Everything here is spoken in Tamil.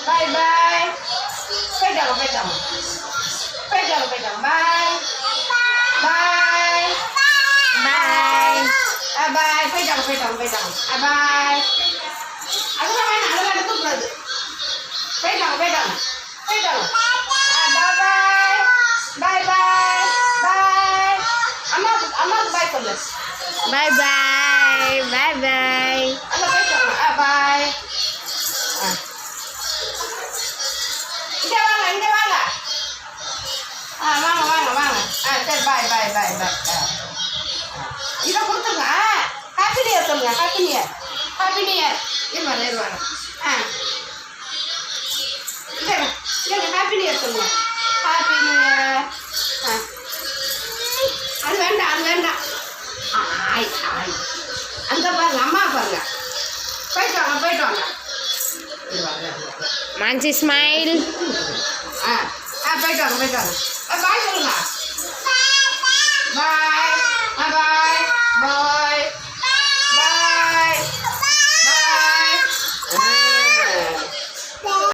பாய் பாய். போயிட்டாங்க போயிட்டாங்க போயிட்டாங்க போயிட்டாங்க. பாய் பாய் பாய். பாய். போயிட்டாங்க போயிட்டாங்க போயிட்டாங்க. பாய். அதெல்லாம் வேணாம், அதெல்லாம் எடுக்கக்கூடாது. போயிட்டாங்க போயிட்டாங்க போயிட்டாங்க. பாய் பாய் பாய் பாய். அம்மாவுக்கு அம்மாவுக்கு பாய் சொல்லு. பாய் பாய். பாய் பாய். அங்கே போயிட்டாங்க. பாய். இங்கே வாங்க இங்கே வாங்க. வாங்க வாங்க வாங்க. சரி பாய் பாய் பாய் பாய். இதை கொடுத்துருங்க. ஹாப்பி நியூ இயர் சொல்லுங்க. Happy new year. Happy new year. இருவாங்க இருவாங்க. இல்லைங்க இல்லைங்க. ஹாப்பி நியூ இயர் சொல்லுங்க. Happy new year. அது வேண்டாம் அது வேண்டாம். ஆய் ஆய். அங்கே பாருங்க அம்மா பாருங்க. போயிட்டு வாங்க போயிட்டு வாங்க. மான்சி ஸ்மைல். போயிட்டு வாங்க போயிட்டு வாங்க. பாய் சொல்லுங்க. பாய்.